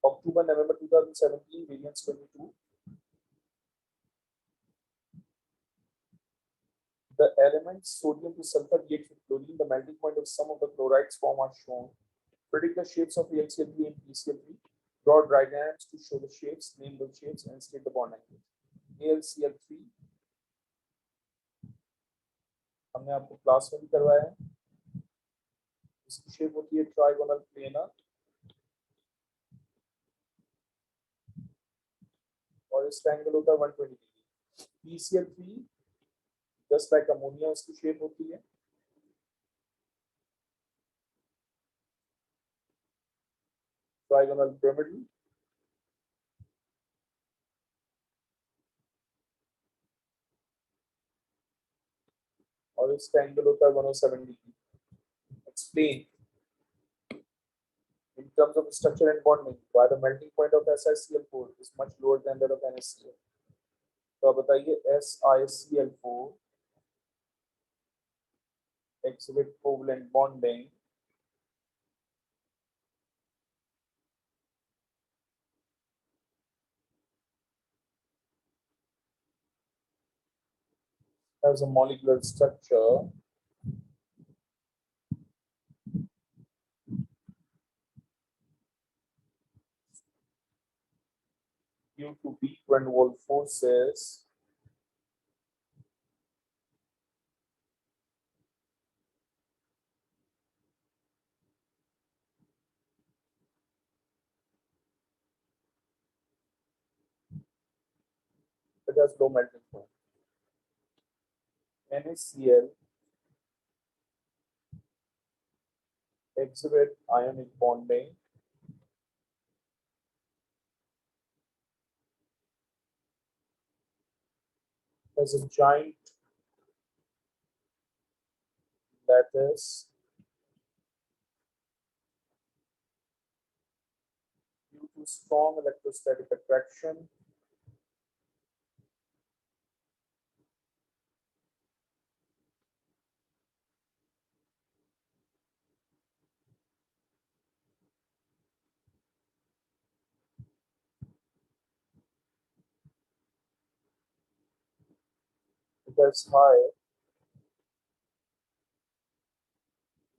October November 2017, variance 22. The elements sodium to sulfur react with chlorine. The melting point of some of the chlorides form are shown. Predict the shapes of AlCl3 and PCl3. Draw diagrams to show the shapes, name those shapes, and state the bond angle. AlCl3 हमने आपको class में भी करवाया है. इसकी shape होती है trigonal planar और इसका एंगल होता है 120 degree. PCl3 just like ammonia उसकी शेप होती है. Trigonal pyramidal. और इसका एंगल होता है 107 degree. Explain in terms of structure and bonding why the melting point of SiCl4 is much lower than that of NaCl. तो आप बताइए SiCl4 exhibit covalent bonding as a molecular structure due to weak van der Waals forces it has low melting point. NaCl exhibit ionic bonding as a giant lattice due to strong electrostatic attraction it has high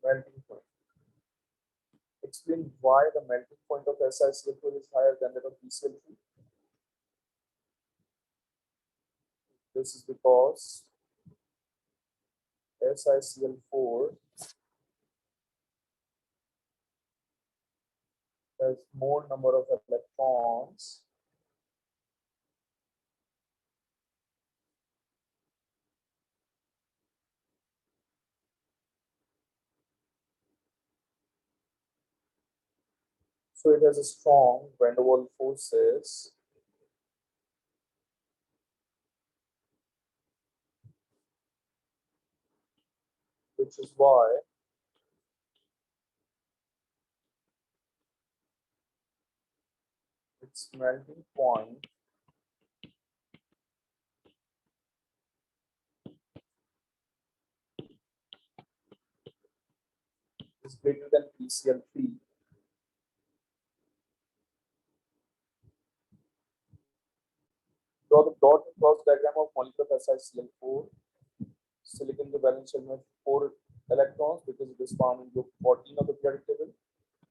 melting point. Explain why the melting point of SiCl4 is higher than that of PCl3. This is because SiCl4 has more number of electrons so it has a strong van der Waals forces which is why its melting point is greater than PCl3. Draw the dot and cross diagram of molecule of SiCl4. Silicon के valence shell में 4 electrons because it is found in group 14 of the periodic table.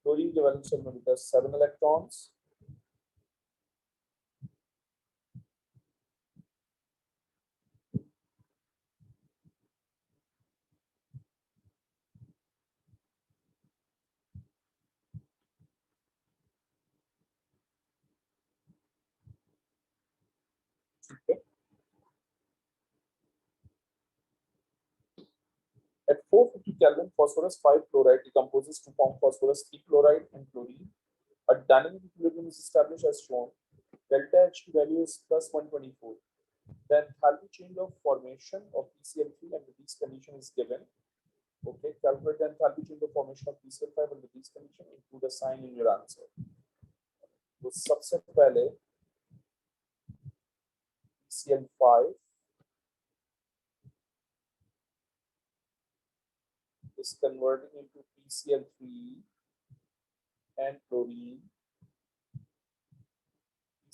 Chlorine के valence shell में it has 7 electrons. Okay. At 450 Kelvin, phosphorus 5 chloride decomposes to form phosphorus 3 chloride and chlorine. A dynamic equilibrium is established as shown. Delta H value is plus 124. The enthalpy change of formation of PCl3 under this condition is given. Okay, calculate the enthalpy change of formation of PCl5 under this condition. Include a sign in your answer. तो सबसे पहले PCl5 is converting into PCl3 and chlorine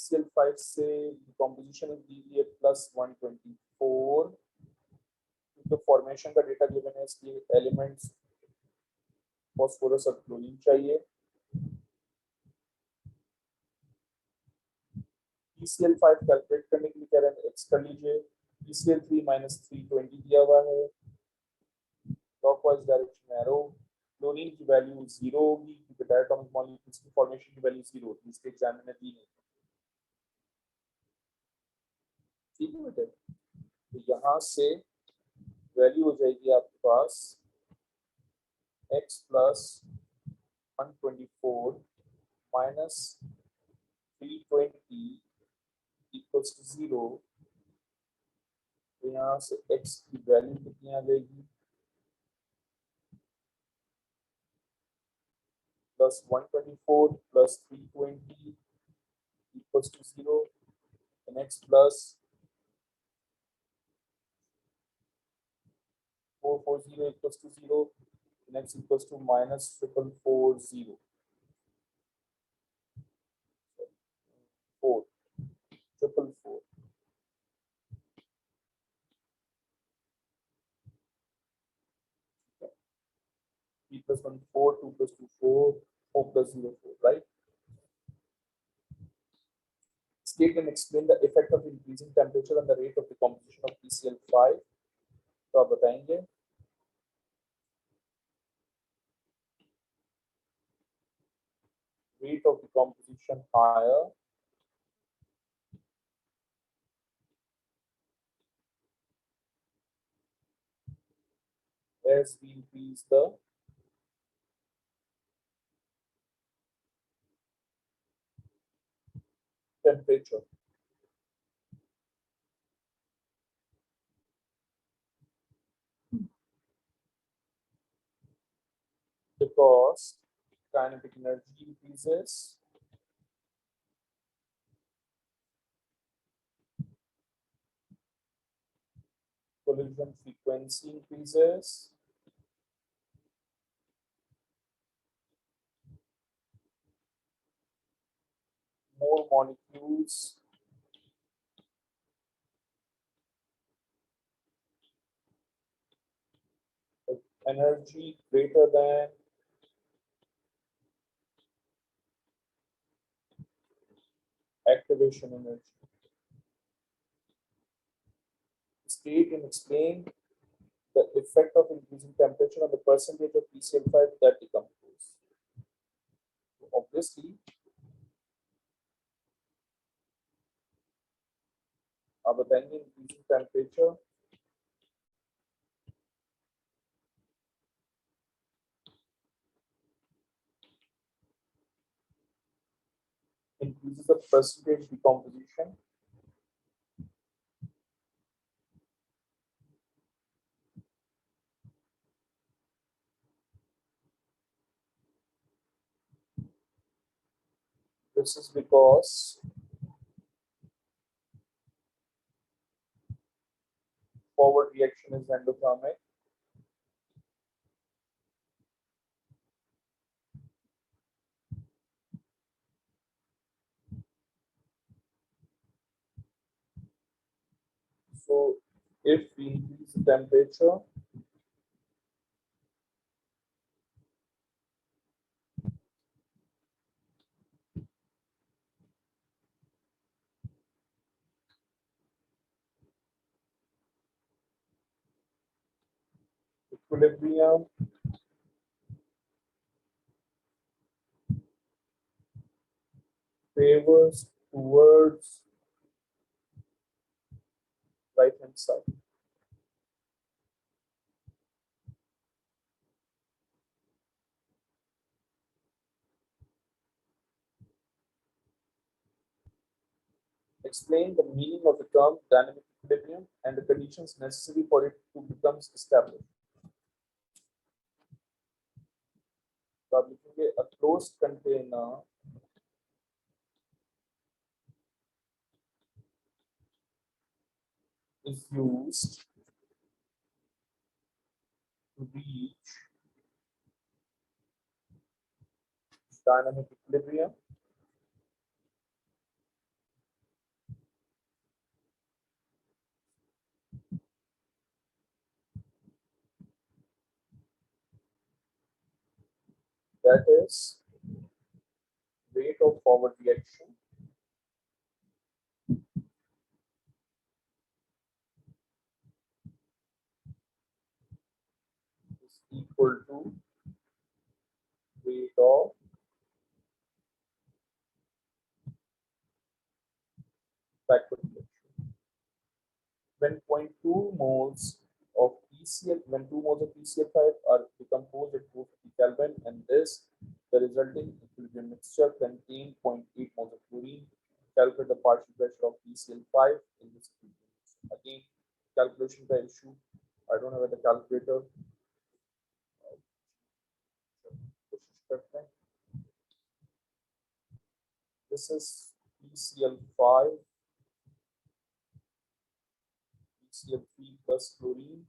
PCl5 से decomposition is दी है +124, तो formation का data given है, इसके elements phosphorus और क्लोरीन चाहिए। PCl5 कैलकुलेट करने के लिए कह रहे हैं एक्स कर लीजिए। PCl3 -320 दिया हुआ है, क्लॉकवाइज डायरेक्शन एरो। क्लोरीन की वैल्यू 0 होगी क्योंकि डायटोमिक मॉलिक्यूल्स की फॉर्मेशन की वैल्यू 0 होती है, इसके एग्जाम में दी नहीं। ठीक है बेटे, तो यहाँ से वैल्यू हो जाएगी आपके पास x + 124 - 320 = 0। तो यहाँ से x की वैल्यू कितनी आ जाएगी, +124 + 320 = 0, and x + 440 = 0, and x = -4440 4 444 3 + 1 4, 2 + 2 4, 4 + 0 4, right? State and explain the effect of increasing temperature on the rate of decomposition of PCl5. तो आप बताएंगे rate of decomposition higher as we increase the temperature. Because kinetic energy increases, collision frequency increases, more molecules with energy greater than activation energy. State and explain the effect of increasing temperature on the percentage of PCl5 that decompose. So obviously, आप बताएंगे increasing temperature increases the percentage decomposition. This is because forward reaction is endothermic. So if we increase the temperature, equilibrium favors towards right hand side. Explain the meaning of the term dynamic equilibrium and the conditions necessary for it to become established. So आप लिखेंगे a closed container is used to reach dynamic equilibrium that is rate of forward reaction is equal to rate of backward reaction. When 0.2 moles of PCl, when 2 moles of PCl5 are decomposed at 250 Kelvin, and this, the resulting equilibrium mixture contain 0.8 moles of chlorine. Calculate the partial pressure of PCl5 in this equilibrium mixture. Again, calculation का issue. I don't have the calculator. कोशिश करते हैं. This is PCl5, PCl3 plus chlorine.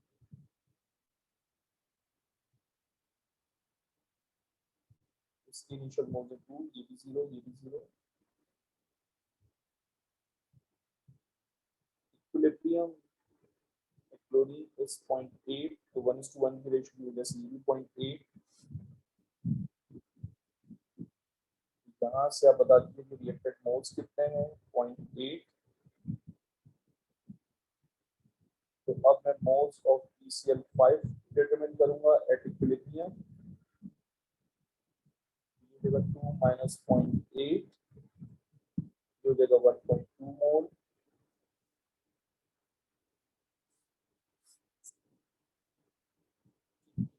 इसकी initial moles है 2, ये भी 0, ये भी 0. Equilibrium chlorine is 0.8, तो 1:1 की ratio की वजह से ये भी 0.8. यहाँ से आप बता दीजिए कि रिएक्टेड मोल्स कितने हैं 0.8. तो अब मैं मोल्स ऑफ PCl5 डिटरमाइन करूंगा एट इक्विलिब्रियम. ये देगा 2 minus 0.8 जो देगा 1.2 मोल.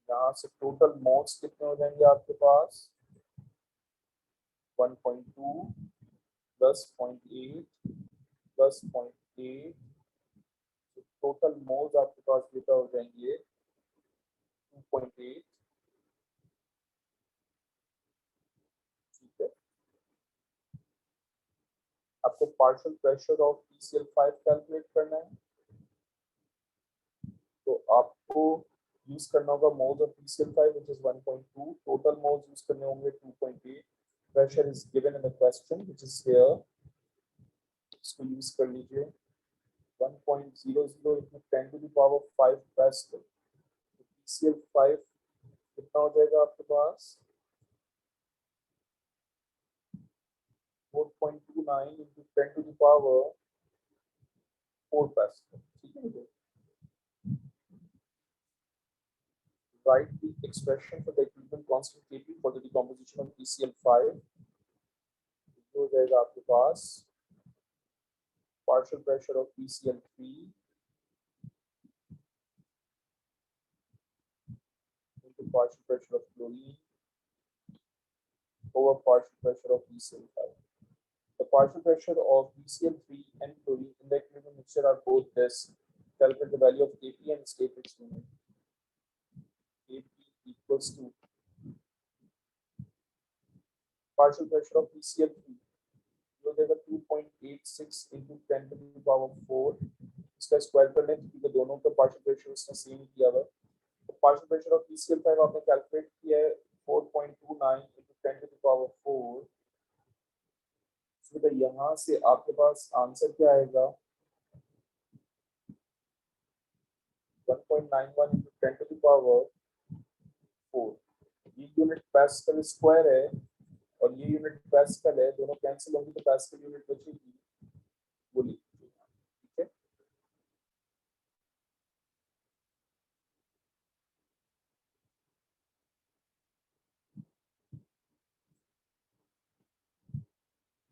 यहाँ से टोटल मोल्स कितने हो जाएंगे आपके पास 1.2 plus 0.8 plus 0.8. टोटल मोल्स आपके पास बेटा हो जाएंगे 2.8. ठीक है. आपको partial pressure of PCl5 calculate करना है, तो आपको यूज करना होगा moles of PCl5 which is 1.2. Total moles use करने होंगे 2.8. Pressure is given in the question which is here. इसको यूज कर लीजिए 1.00 into 10 to the power 5 pascal. PCl5 कितना हो जाएगा आपके पास 4.29 into 10 to the power 4 pascal. ठीक है मुझे. Write the expression for the equilibrium constant Kp for the decomposition of PCl5. हो जाएगा आपके पास partial pressure of PCl3 into partial pressure of chlorine over partial pressure of PCl5. The partial pressure of PCl3 and chlorine in the equilibrium mixture are both this. Calculate the value of Kp and state its unit. Kp equals to partial pressure of PCl3 जो देगा 2.86 into 10 to the power 4. इसका square कर लें क्योंकि दोनों का partial pressure उसने same किया हुआ है. तो पार्शियल प्रेशर ऑफ PCl5 आपने कैलकुलेट किया है 4.29 into 10 to the power 4. तो यहाँ से आपके पास आंसर क्या आएगा 1.91 into 10 to the power 4. ये यूनिट पास्कल स्क्वायर है और ये यूनिट पास्कल है, दोनों कैंसिल होंगे तो पास्कल यूनिट बचेगी वो लिखिए. ठीक है.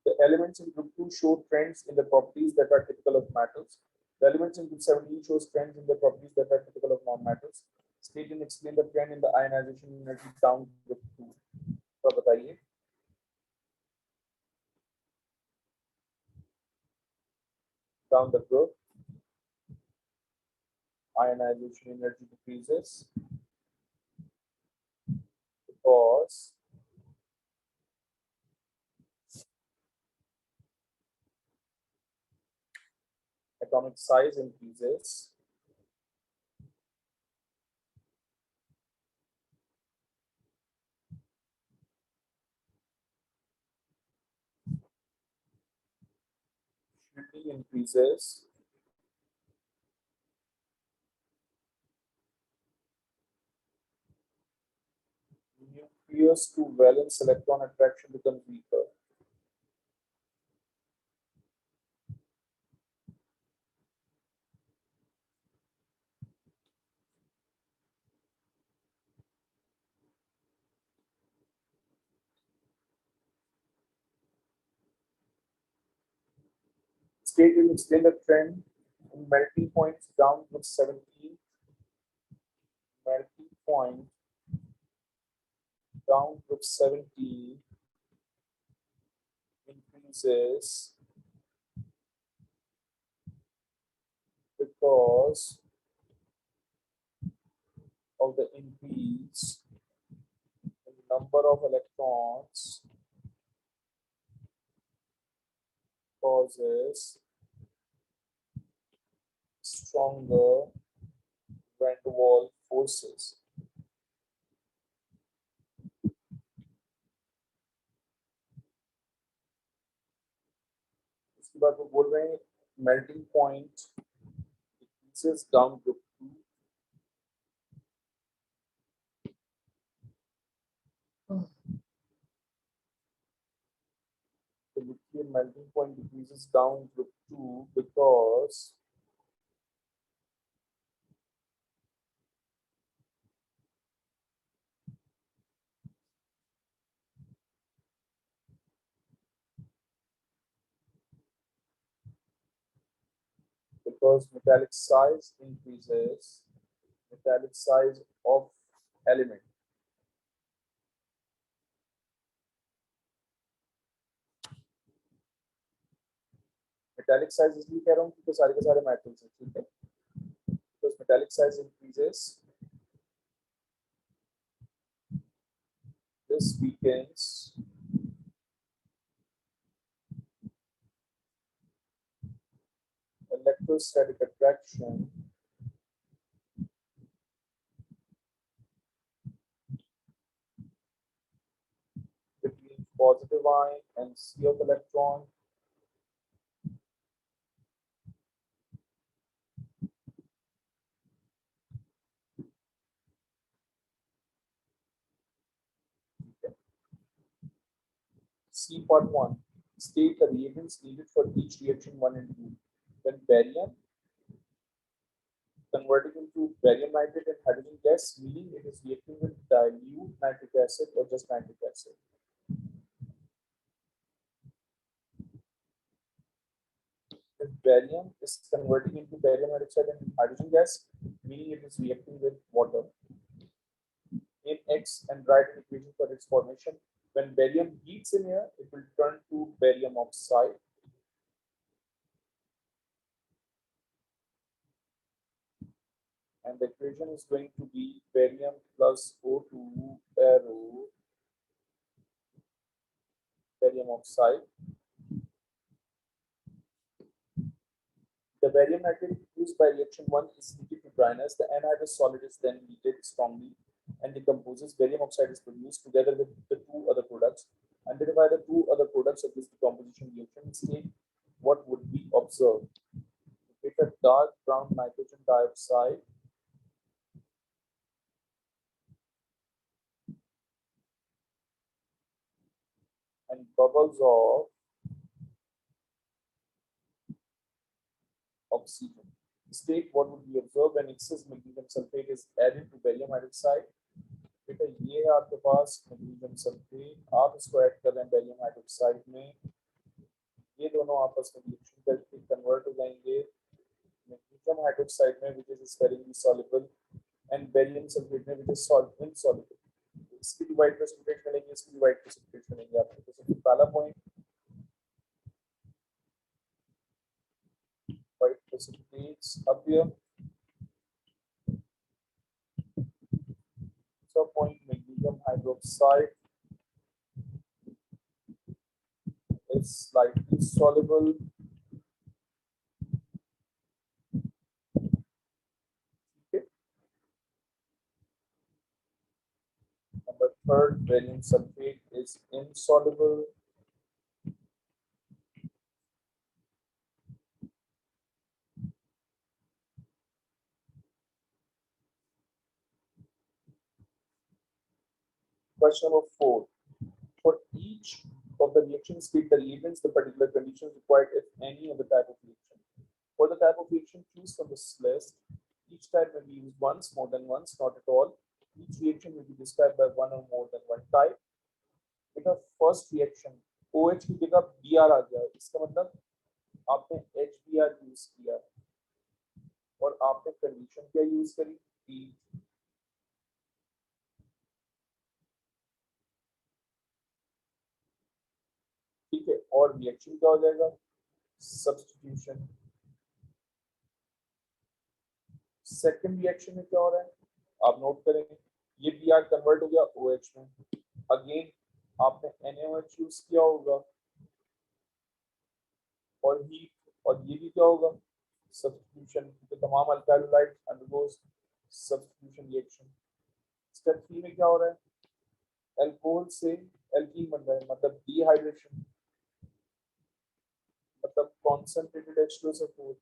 The elements in group 2 show trends in the properties that are typical of metals. The elements in group 17 shows trends in the properties that are typical of non-metals. State and explain the trend in the ionization energy down group 2. तो बताइए. Down the group, ionization energy decreases because atomic size increases shielding increases nucleus to valence electron attraction becomes weaker. State will explain the trend in melting points down with 17. Melting point down with 70 increases because of the increase in number of electrons causes stronger van der Waals forces. इसके बाद वो बोल रहे हैं melting point decreases down group 2. The liquid melting point decreases down group 2 because metallic size increases, metallic size of element. Metallic size इसलिए कह रहा हूँ क्योंकि सारे के सारे metals हैं, ठीक है? Because metallic size increases, this weakens electrostatic attraction between positive ion and C of electron. C part 1. State the reagents needed for each reaction 1 and 2. Then barium converting into barium nitrate and hydrogen gas, meaning it is reacting with dilute nitric acid or just nitric acid. If barium is converting into barium hydroxide and hydrogen gas, meaning it is reacting with water. In X and write an equation for its formation. When barium heats in air, it will turn to barium oxide. And the equation is going to be barium plus O2 arrow barium oxide. The barium nitrate used by reaction 1 is heated to dryness. The anhydrous solid is then heated strongly and decomposes. Barium oxide is produced together with the two other products. Identify the two other products of this decomposition reaction. State what would be observed. Get a dark brown nitrogen dioxide and bubbles of oxygen. State what would be observed when excess magnesium sulfate is added to barium hydroxide. बेटा ये है आपके पास magnesium sulphate, आप इसको add कर रहे हैं barium hydroxide में, ये दोनों आपस में रिएक्शन करके कन्वर्ट हो जाएंगे मैग्नीशियम हाइड्रोक्साइड में which is sparingly soluble and barium sulphate में which is insoluble. इसकी डिवाइड प्रेसिपिटेट करेंगे, इसकी डिवाइड प्रेसिपिटेट करेंगे आपको। तो सबसे पहला point divide precipitates appear. So point magnesium hydroxide is slightly soluble. Okay. Number third, barium sulfate is insoluble. Question number 4. For each of the reaction, state the reagents, the particular conditions required if any of the type of reaction. For the type of reaction, choose from this list. Each type may be used once, more than once, not at all. Each reaction will be described by one or more than one type. बेटा first reaction OH की जगह Br आ गया, इसका मतलब आपने HBr use किया और आपने कंडीशन क्या यूज करी, P। ठीक है, और रिएक्शन क्या हो जाएगा, सब्स्टिट्यूशन। सेकंड रिएक्शन में क्या हो रहा है आप नोट करेंगे, ये Br कन्वर्ट हो गया OH में, अगेन आपने NaOH यूज किया होगा और हीट, और ये भी क्या होगा, सब्स्टिट्यूशन, तो तमाम alkyl hydride undergoes substitution reaction. Step 3 में क्या हो रहा है, अल्कोहल से एल्कीन बन रहा है, मतलब डिहाइड्रेशन, मतलब कॉन्सेंट्रेटेड H2SO4,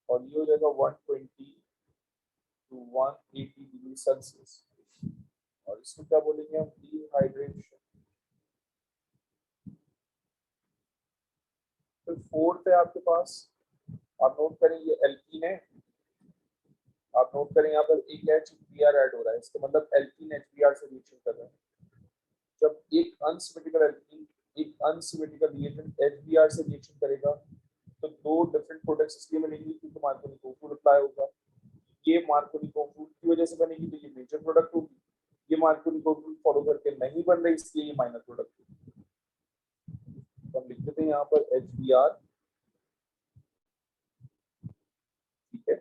और ये हो जाएगा 120 to 180 डिग्री सेल्सियस, और इसको क्या बोलेंगे हम, डिहाइड्रेशन। फिर फोर्थ है आपके पास, आप नोट करें ये एल्कीन है, आप नोट करें यहाँ पर एक HBr ऐड हो रहा है, इसका मतलब एल्कीन HBr से रिएक्शन कर रहा है। जब एक अनसिमेट्रिकल एल्कीन एक अनसिमेट्रिकल रिएजेंट HBr से रिएक्शन करेगा तो दो डिफरेंट प्रोडक्ट्स इसलिए बनेंगे क्योंकि मार्कोनी कोफूल अप्लाई होगा, ये मार्कोनी कोफूल की वजह से बनेगी तो ये मेजर प्रोडक्ट होगी, ये मार्कोनी कोफूल फॉलो करके नहीं बन रही इसलिए ये माइनर प्रोडक्ट होगी। तो हम लिख देते हैं यहाँ पर HBr, ठीक है,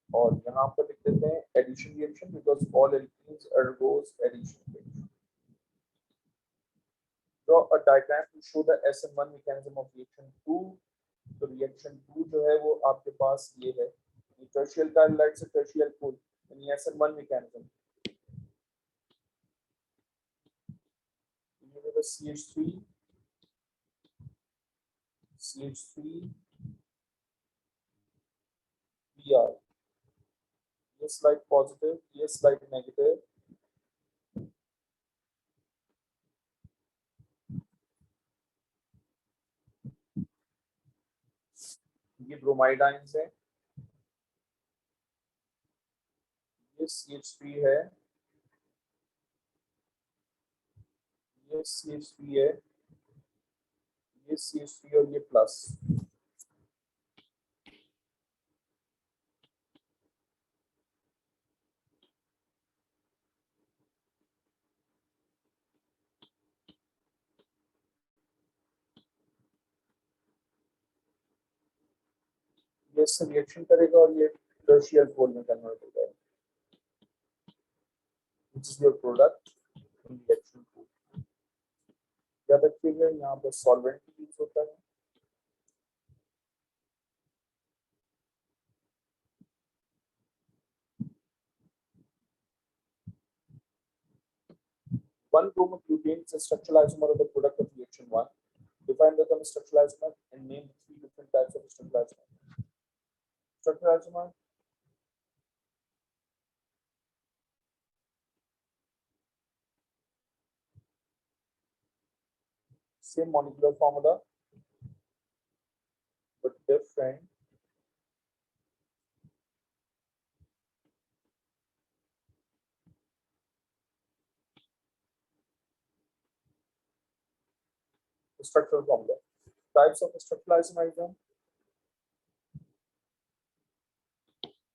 और यहाँ पर लिख देते हैं addition reaction because all alkenes undergoes addition reaction. Draw a diagram to show the SN1 mechanism of reaction 2। तो रिएक्शन 2 जो है वो आपके पास ये है, टर्शियल कार्बाइड से टर्शियल कोल, यानी SN1 मैकेनिज्म। ये मेरा CH3 Br, ये स्लाइड पॉजिटिव, ये स्लाइड नेगेटिव, ये ब्रोमाइड आयंस है, ये CH3 है, ये CH3 है, ये CH3 और ये प्लस। ये रिएक्शन करेगा और ये टर्शियल कोल में कन्वर्ट हो जाएगा, which is your product in reaction 2। याद रखिएगा यहाँ पर सॉल्वेंट यूज होता है, one bromobutane is a structural isomer of the product of reaction 1। Define the term structural isomer and name the three different types of structural isomer। Structural isomer, same molecular formula but different structural formula। Types of structural isomerism: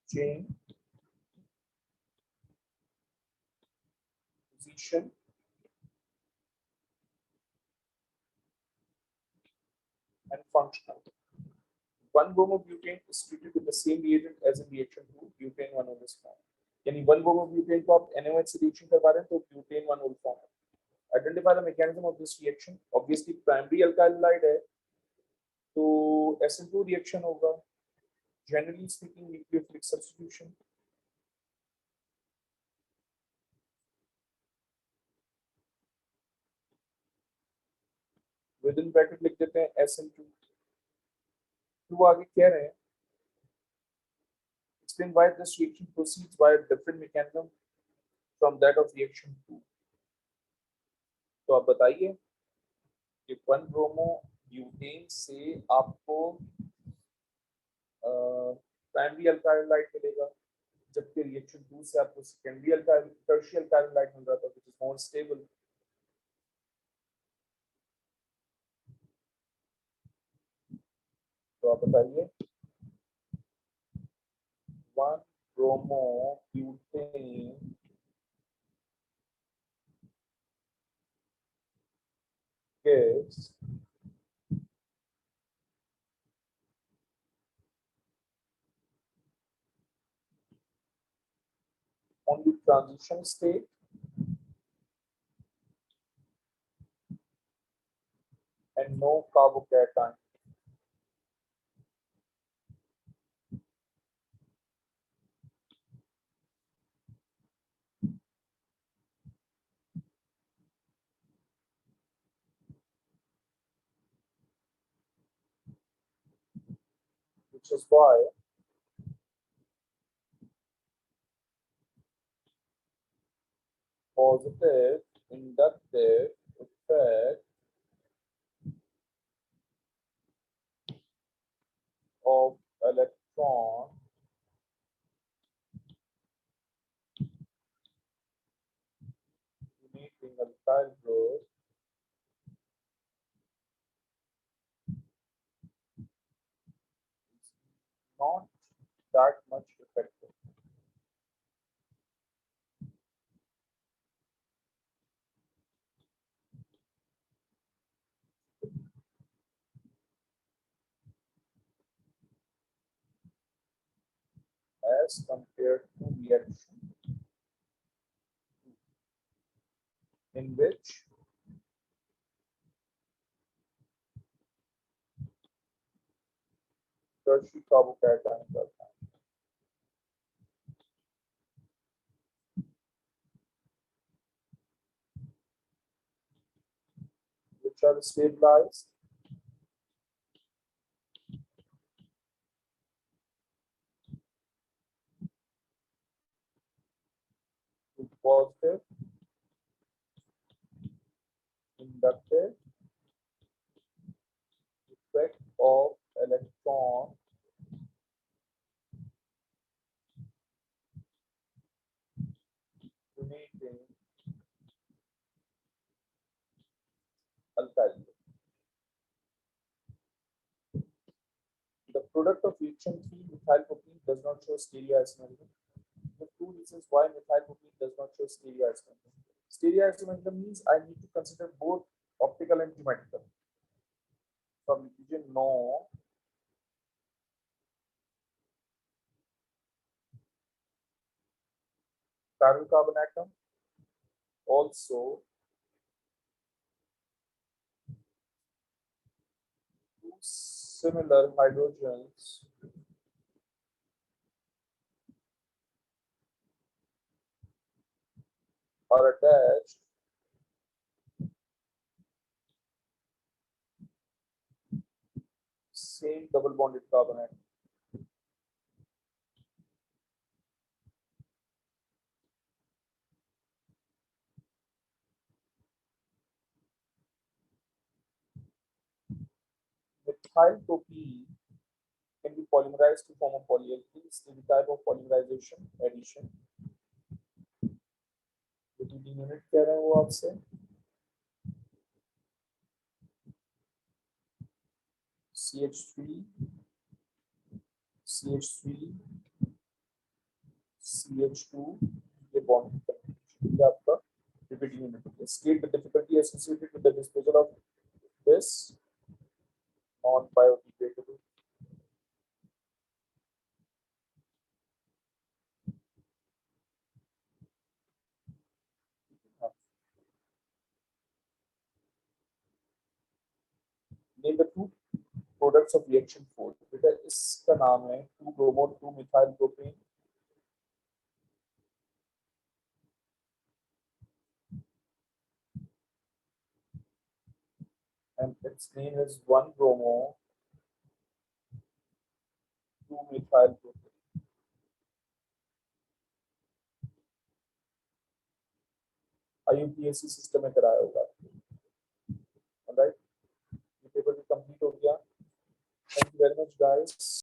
chain, position, and functional। One bromobutane is treated with the same reagent as in reaction 2, butane 1 will form। यानी one bromobutane को आप NaOH से reaction करवा रहे हैं तो butane 1 will form। Identify the mechanism of this reaction। Obviously primary alkyl halide है तो SN2 रिएक्शन होगा, generally speaking nucleophilic substitution। With in bracket लिख देते हैं SN2। तो आगे कह रहे हैं Explain why this reaction proceeds by a different mechanism from that of reaction 2. तो आप बताइए कि 1 ब्रोमो ब्यूटेन से आपको प्राइमरी अल्काइल लाइट मिलेगा, जबकि रिएक्शन 2 से आपको सेकेंडरी अल्काइल टर्शियरी अल्काइल लाइट मिल रहा था, व्हिच इज मोर स्टेबल. तो आप बताइए 1 bromo butane gives only transition state and no carbocation. Which is why positive inductive effect of electron donating alkyl group is not that much effective. As compared to reaction in which tertiary carbocations are found, which are stabilized with positive inductive effect of electron donating alkyl group. The product of reaction 3 methylpropene does not show stereoisomering. The two reasons why methylpropene does not show stereoisomering. Stereoisomering means I need to consider both optical and chemical. So no chiral carbon atom, also two similar hydrogens are attached same double bonded carbon atom. Methylpropene can be polymerized to form a polyalkene. The type of polymerization addition. Unit कह रहे हैं वो आपसे CH3 CH2 ये bond ये आपका repeating unit है. Scale the difficulty associated with the disposal of this non-biodegradable name the two products of reaction 4. बेटा इसका नाम है 2-bromo 2-methylpropane and its name is 1-bromo 2-methylpropane. IUPAC system में कराया होगा। ऑलराइट, ये पेपर भी कंप्लीट हो गया। Thank you very much guys.